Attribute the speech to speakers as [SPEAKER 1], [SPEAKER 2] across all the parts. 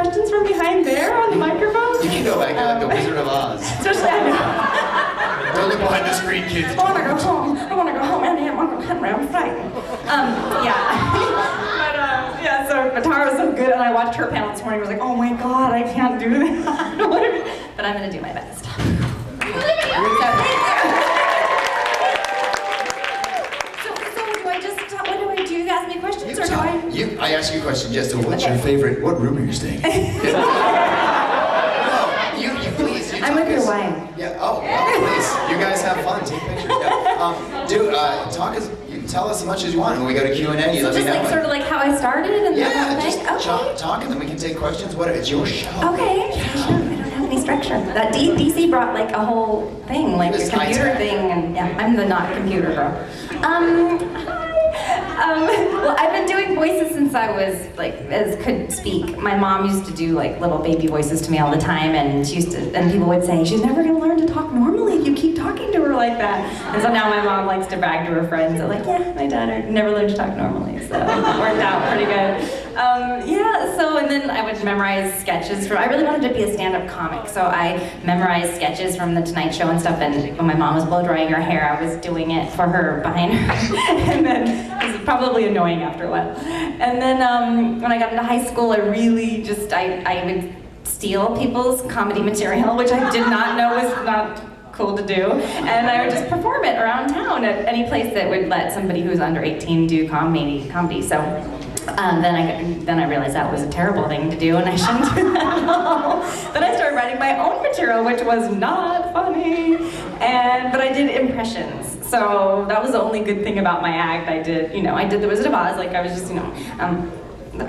[SPEAKER 1] questions from behind there on the microphone?
[SPEAKER 2] You can go back to like the Wizard of Oz.
[SPEAKER 1] Especially,
[SPEAKER 2] Don't look behind the screen, kids.
[SPEAKER 1] I want to go home. I want to go home. And Uncle Henry, I'm frightened. Yeah. But Tara was so good, and I watched her panel this morning. I was like, oh my God, I can't do that. But I'm going to do my best. Ask me questions, or do
[SPEAKER 2] I ask you a question, yes. So what's your favorite? What room are you staying in? You please.
[SPEAKER 1] I'm with your wife.
[SPEAKER 2] Yeah. Oh, well, please. You guys have fun. Take pictures. Yeah. Tell us as much as you want. When we go to Q&A, you let me know.
[SPEAKER 1] Just like sort of like how I started and
[SPEAKER 2] yeah,
[SPEAKER 1] just
[SPEAKER 2] talk, and then we can take questions. It's your show.
[SPEAKER 1] Okay. Sure. I don't have any structure. That DC brought like a whole thing, like a computer thing, and yeah, I'm the not computer girl. Well, I've been doing voices since I was could speak. My mom used to do like little baby voices to me all the time, and and people would say, she's never gonna learn to talk normally if you keep talking to her like that. And so now my mom likes to brag to her friends, so like, yeah, my daughter never learned to talk normally, so it worked out pretty good. And then I would memorize sketches I really wanted to be a stand-up comic, so I memorized sketches from The Tonight Show and stuff, and when my mom was blow-drying her hair, I was doing it for her behind her. And then it was probably annoying after a while. And then when I got into high school, I really I would steal people's comedy material, which I did not know was not cool to do, and I would just perform it around town at any place that would let somebody who's under 18 do comedy. So then I realized that was a terrible thing to do, and I shouldn't do that at all. Then I started writing my own material, which was not funny, but I did impressions. So that was the only good thing about my act. I did The Wizard of Oz. Like I was just,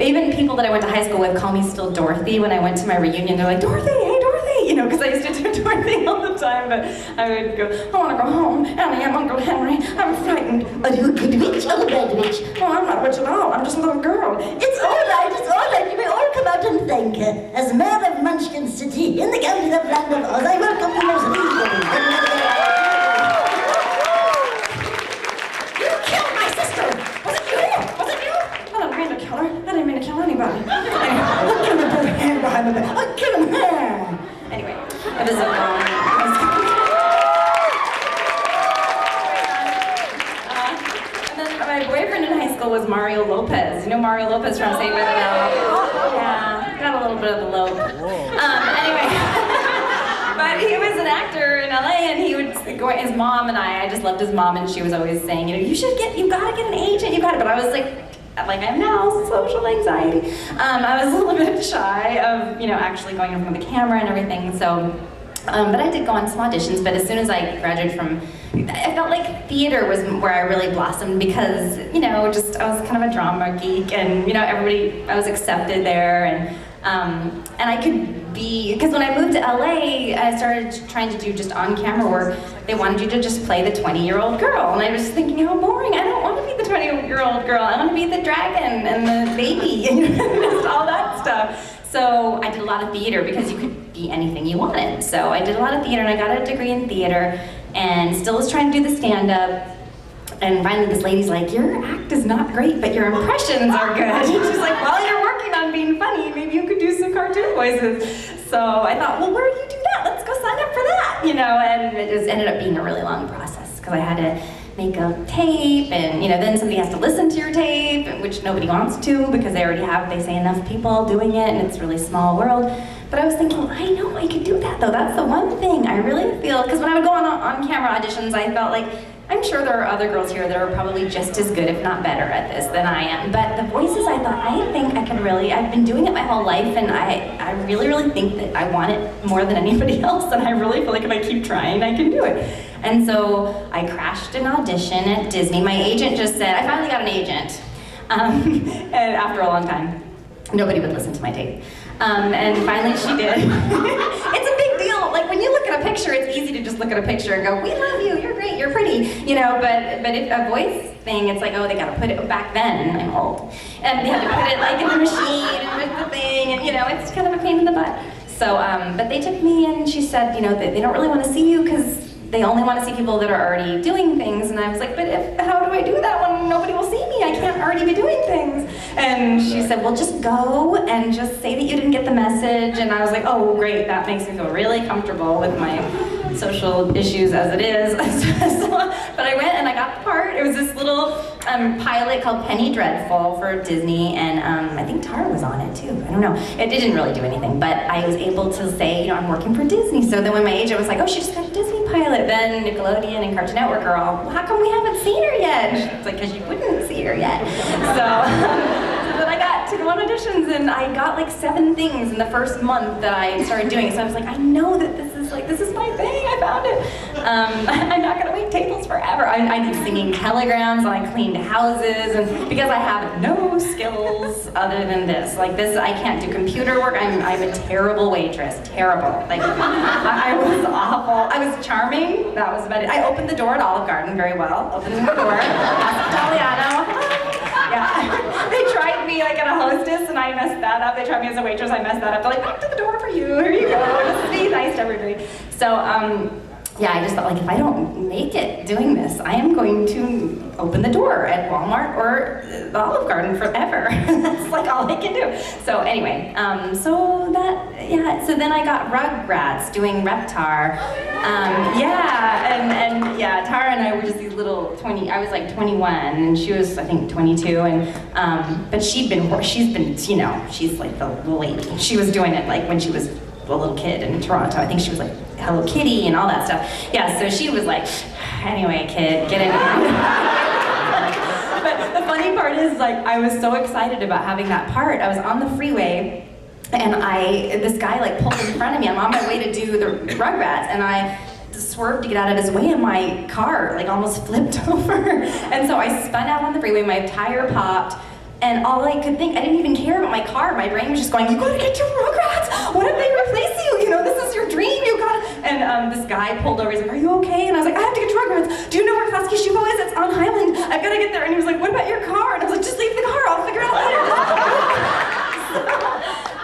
[SPEAKER 1] even people that I went to high school with call me still Dorothy. When I went to my reunion, they're like, Dorothy, hey Dorothy, because I used to do Dorothy all the time. But I would go, I want to go home, Annie, I'm Uncle Henry, I'm frightened.
[SPEAKER 3] Are you a good witch or a bad witch?
[SPEAKER 1] Oh, I'm not a witch at all, I'm just a little girl.
[SPEAKER 3] It's all right. You may all come out and thank her. As mayor of Munchkin City, in the county of Land of Oz, I welcome you most legally.
[SPEAKER 1] You killed my sister! Was it you? I didn't mean to kill her. I didn't mean to kill anybody. Look at him, put a hand behind the back. I'll kill him there. Anyway, it was a and then my boyfriend in high school was Mario Lopez. You know Mario Lopez from Saved by the Bell? Yeah, got a little bit of the lobe. Anyway. But he was an actor in LA, and he would go, his mom and I just loved his mom, and she was always saying, you gotta get an agent, But I was like I am now, social anxiety. I was a little bit shy of, actually going in front of the camera and everything, so, but I did go on some auditions, but as soon as I graduated I felt like theater was where I really blossomed because, I was kind of a drama geek, and, I was accepted there, and I could because when I moved to LA, I started trying to do just on-camera work. They wanted you to just play the 20-year-old girl, and I was thinking, how boring. I don't want to be the 20-year-old girl. I want to be the dragon and the baby and just all that stuff. So I did a lot of theater because you could be anything you wanted. So I did a lot of theater, and I got a degree in theater, and still was trying to do the stand-up. And finally this lady's like, your act is not great, but your impressions are good. And she's like, well, you're working on being funny. Maybe you could do some cartoon voices. So I thought, well, where do you do that? Let's go sign up for that, And it just ended up being a really long process because I had to make a tape, and then somebody has to listen to your tape, which nobody wants to because they say enough people doing it, and it's a really small world. But I was thinking, I know I could do that though. That's the one thing I really feel, because when I would go on camera auditions, I felt like, I'm sure there are other girls here that are probably just as good, if not better at this than I am. But the voices, I thought, I think I can really, I've been doing it my whole life, and I really, really think that I want it more than anybody else, and I really feel like if I keep trying, I can do it. And so I crashed an audition at Disney. My agent just said, I finally got an agent. And after a long time, nobody would listen to my tape. And finally she did. It's a big deal. Like when you look at a picture, it's easy to just look at a picture and go, we love you, you're great, you're pretty, but if a voice thing, it's like, oh, they gotta put it, back then, I'm old, and they had to put it like in the machine and with the thing, and it's kind of a pain in the butt. So, but they took me, and she said, they don't really want to see you because they only want to see people that are already doing things. And I was like, but how do I do that when nobody will see me? I can't already be doing things. And she said, well, just go and just say that you didn't get the message. And I was like, oh, great, that makes me feel really comfortable with my social issues as it is. But I went and I got the part. It was this little pilot called Penny Dreadful for Disney, and I think Tara was on it too. I don't know. It didn't really do anything, but I was able to say, you know, I'm working for Disney. So then when my agent was like, oh, she just got a Disney pilot, then Nickelodeon and Cartoon Network are all, well, how come we haven't seen her yet? And she was like, because you wouldn't see her yet. So then I got to go on auditions, and I got like 7 things in the first month that I started doing. So I was like, I know that this is my thing. I found it. I'm not gonna wait tables forever. I did singing telegrams, and I cleaned houses, and because I have no skills other than this, like this, I can't do computer work. I'm a terrible waitress. Terrible. Like I was awful. I was charming. That was about it. I opened the door at Olive Garden very well. Opening the door. Italiano. Yeah, they tried me like at a hostess and I messed that up. They tried me as a waitress, I messed that up. They're like, back to the door for you, here you go, just be nice to everybody. So, yeah, I just thought like, if I don't make it doing this, I am going to open the door at Walmart or the Olive Garden forever. That's like all I can do. So anyway, so then I got Rugrats doing Reptar. And Tara and I were just these little 20, I was like 21 and she was, I think, 22, and, but she's been, you know, she's like the lady. She was doing it like when she was a little kid in Toronto. I think she was like Hello Kitty and all that stuff. Yeah, so she was like, anyway, kid, get in here. But the funny part is, like, I was so excited about having that part. I was on the freeway, and this guy like pulled in front of me. I'm on my way to do the Rugrats, and I swerved to get out of his way, and my car like almost flipped over. And so I spun out on the freeway, my tire popped, and all I could think, I didn't even care about my car. My brain was just going, you gotta get to Rugrats! What if they replace you? You know, this is your dream, you gotta... And this guy pulled over, he's like, are you okay? And I was like, I have to get to Rugrats. Do you know where Klasky Shubo is? It's on Highland. I've gotta get there. And he was like, what about your car? And I was like, just leave the car, I'll figure it out later.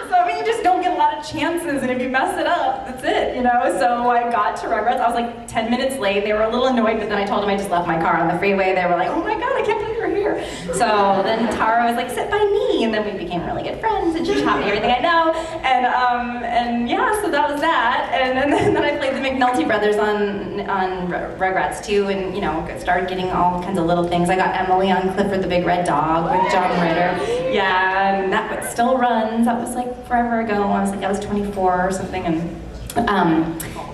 [SPEAKER 1] So I mean, you just don't get a lot of chances, and if you mess it up, that's it, you know? So I got to Rugrats, I was like 10 minutes late. They were a little annoyed, but then I told them I just left my car on the freeway. They were like, oh my God, I can't believe you're here. So then Tara was like, sit by me, and then we became really good friends, and she taught me everything I know, and yeah, so that was that. And then I played the McNulty brothers on Rugrats too, and you know, started getting all kinds of little things. I got Emily on Clifford the Big Red Dog with John Ritter. Yeah, and that still runs. That was like forever ago. I was 24 or something, and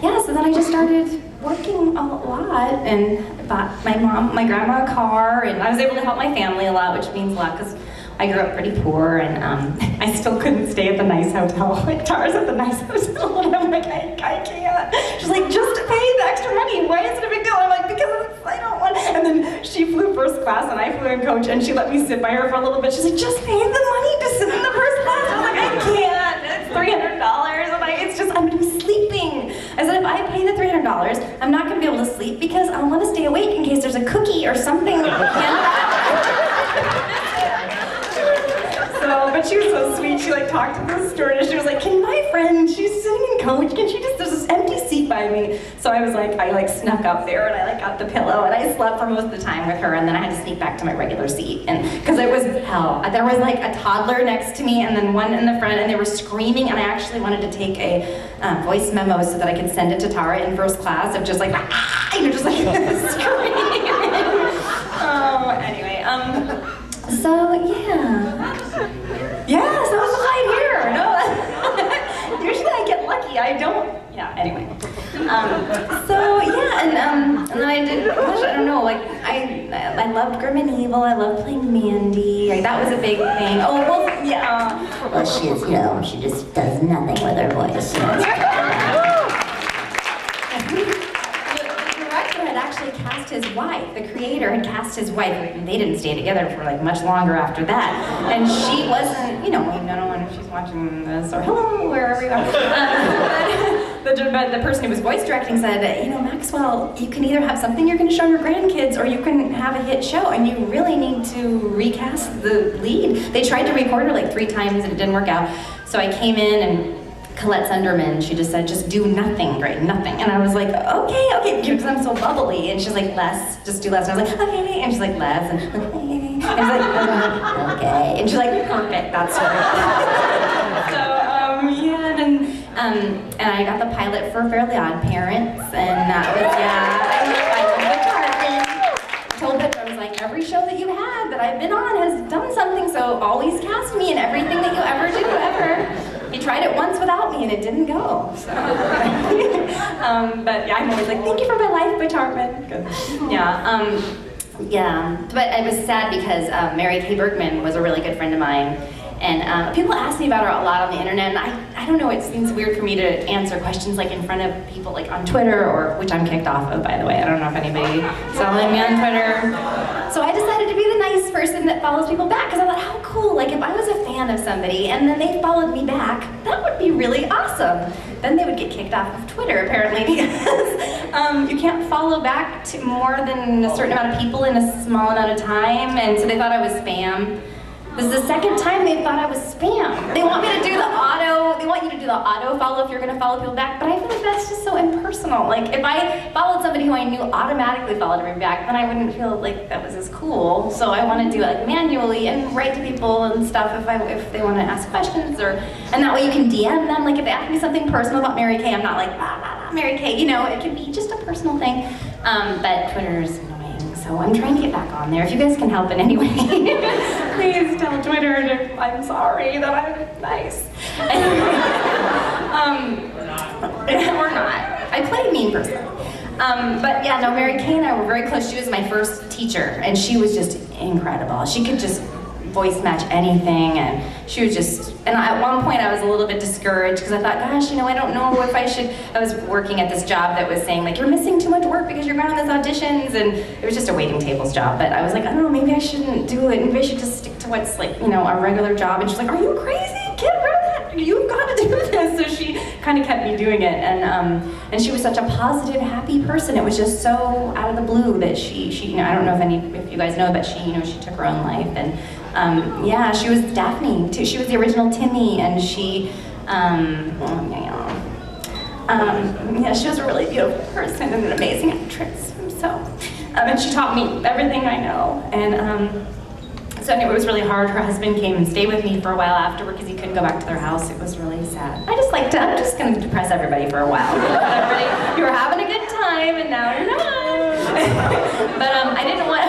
[SPEAKER 1] yeah, so then I just started working a lot and bought my grandma a car, and I was able to help my family a lot, which means a lot because I grew up pretty poor, and I still couldn't stay at the nice hotel. Like, Tara's at the nice hotel, and I'm like, I can't. She's like, just pay the extra money. Why is it a big deal? I'm like, because I don't want. And then she flew first class, and I flew in coach, and she let me sit by her for a little bit. She's like, just pay the money to sit in the first class. I was like, I can't. It's $300, and it's just, I'm gonna be sleeping. I said, if I pay the $300, I'm not gonna be able to sleep because I want to stay awake in case there's a cookie or something. But she was so sweet. She like talked to the stewardess. She was like, can my friend, she's sitting in coach, can she just, there's this empty seat by me. So I was like, I like snuck up there and I like got the pillow and I slept for most of the time with her, and then I had to sneak back to my regular seat. And because it was hell. There was like a toddler next to me and then one in the front, and they were screaming, and I actually wanted to take a voice memo so that I could send it to Tara in first class of just like, you know, just like screaming. Oh, anyway, so yeah. Yes, that was a high here. No, usually I get lucky. I don't. Yeah. Anyway. So yeah, and then I did. Gosh, I don't know. Like I loved Grim and Evil. I loved playing Mandy. Like, that was a big thing. Oh well, yeah.
[SPEAKER 3] Well, she is. You know, she just does nothing with her voice. You know?
[SPEAKER 1] Cast his wife. The creator had cast his wife. They didn't stay together for like much longer after that. And she wasn't, you know, I don't know if she's watching this or hello, wherever you are. But the person who was voice directing said, you know, Maxwell, you can either have something you're going to show your grandkids or you can have a hit show, and you really need to recast the lead. They tried to record her like 3 times and it didn't work out. So I came in and Colette Sunderman, she just said, just do nothing, Grey, nothing. And I was like, okay, because I'm so bubbly. And she's like, less, just do less. And I was like, okay. And she's like, less, and okay. And I was like, okay. And she's like, perfect, that's her. So, yeah, and I got the pilot for Fairly Odd Parents, and that was, I told Victor, I was like, every show that you had that I've been on has done something, so always cast me in everything that you ever do, ever. He tried it once without me and it didn't go. So. But yeah, I'm always like, thank you for my life, Butch Hartman. Yeah, but it was sad because Mary Kay Bergman was a really good friend of mine. And people ask me about her a lot on the internet, and I don't know, it seems weird for me to answer questions like in front of people like on Twitter, or which I'm kicked off of, by the way. I don't know if anybody saw me on Twitter. So I decided to be the nice person that follows people back, because I thought, how cool, like if I was a fan of somebody and then they followed me back, that would be really awesome. Then they would get kicked off of Twitter, apparently, because you can't follow back to more than a certain amount of people in a small amount of time, and so they thought I was spam. This is the second time they thought I was spam. They want me to do the auto, they want you to do the auto follow if you're gonna follow people back, but I feel like that's just so impersonal. Like if I followed somebody who I knew automatically followed me back, then I wouldn't feel like that was as cool. So I want to do it like manually and write to people and stuff if they want to ask questions, and that way you can DM them. Like if they ask me something personal about Mary Kay, I'm not like, Mary Kay, you know, it can be just a personal thing. But Twitter's annoying, so I'm trying to get back on there. If you guys can help in any way, please tell Twitter I'm sorry that I'm nice. Or not. I play a mean person. But yeah, no, Mary Kay and I were very close. She was my first teacher, and she was just incredible. She could just voice match anything, and she was just, and at one point I was a little bit discouraged because I thought, gosh, you know, I don't know if I should, I was working at this job that was saying like, you're missing too much work because you're going on these auditions, and it was just a waiting tables job, but I was like, I don't know, maybe I shouldn't do it, maybe I should just stick to what's like, you know, a regular job. And she's like, are you crazy? Get rid of that, you've got to do this. So she kind of kept me doing it, and she was such a positive, happy person. It was just so out of the blue that she you know, I don't know if you guys know, but she, you know, she took her own life, and yeah, she was Daphne too. She was the original Timmy, and she, yeah, she was a really beautiful person and an amazing actress. So, and she taught me everything I know. And so anyway, it was really hard. Her husband came and stayed with me for a while afterward because he couldn't go back to their house. It was really sad. I'm just going to depress everybody for a while. Everybody, you were having a good time, and now you're not. But I didn't want.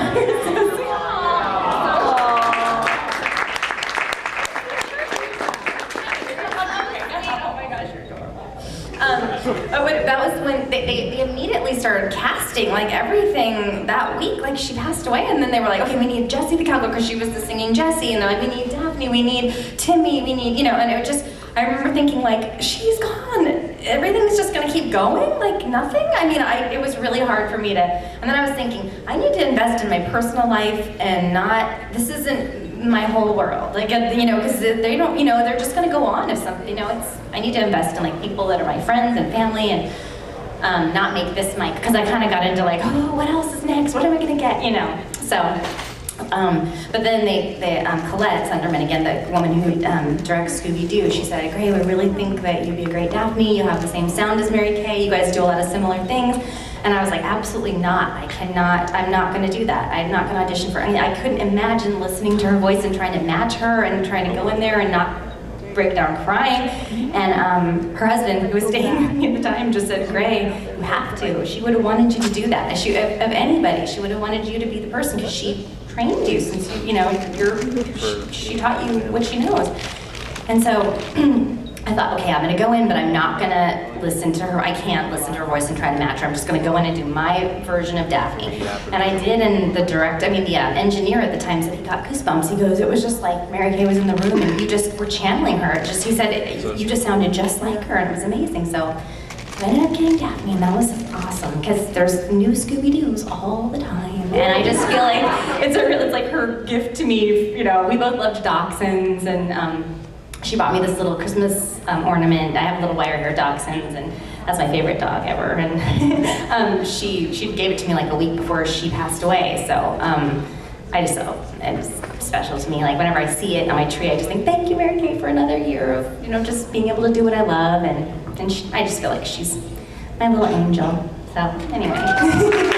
[SPEAKER 1] That was when they immediately started casting like everything that week. Like she passed away, and then they were like, okay, we need Jessie the cowgirl because she was the singing Jessie, and they're like, we need Daphne, we need Timmy, we need, you know, and it was just, I remember thinking like, she's gone, everything's just gonna keep going, like nothing. I mean, it was really hard for me to, and then I was thinking, I need to invest in my personal life and not, this isn't my whole world, like, you know, because they don't, you know, they're just gonna go on if something, you know, I need to invest in like people that are my friends and family, and not make this my, because I kind of got into like, oh, what else is next? What am I gonna get, you know? So, but then Colette Sunderman, again, the woman who directs Scooby-Doo, she said, Grey, we really think that you'd be a great Daphne, you have the same sound as Mary Kay, you guys do a lot of similar things. And I was like, absolutely not. I'm not going to do that. I'm not going to audition for anything. I couldn't imagine listening to her voice and trying to match her and trying to go in there and not break down crying. And her husband, who was staying with me at the time, just said, Grey, you have to. She would have wanted you to do that. Of anybody, she would have wanted you to be the person because she trained you since you know, she taught you what she knows. And so I thought, okay, I'm gonna go in, but I'm not gonna listen to her. I can't listen to her voice and try to match her. I'm just gonna go in and do my version of Daphne. And I did, and the engineer at the time said he got goosebumps. He goes, it was just like Mary Kay was in the room and you just were channeling her. He said, you just sounded just like her, and it was amazing. So I ended up getting Daphne, and that was awesome because there's new Scooby-Doos all the time. And I just feel like it's like her gift to me. You know, we both loved dachshunds, and she bought me this little Christmas ornament. I have little wire-hair dachshunds, and that's my favorite dog ever. And she gave it to me like a week before she passed away. So it was special to me. Like whenever I see it on my tree, I just think, thank you, Mary Kay, for another year of, you know, just being able to do what I love, and I just feel like she's my little angel. So anyway.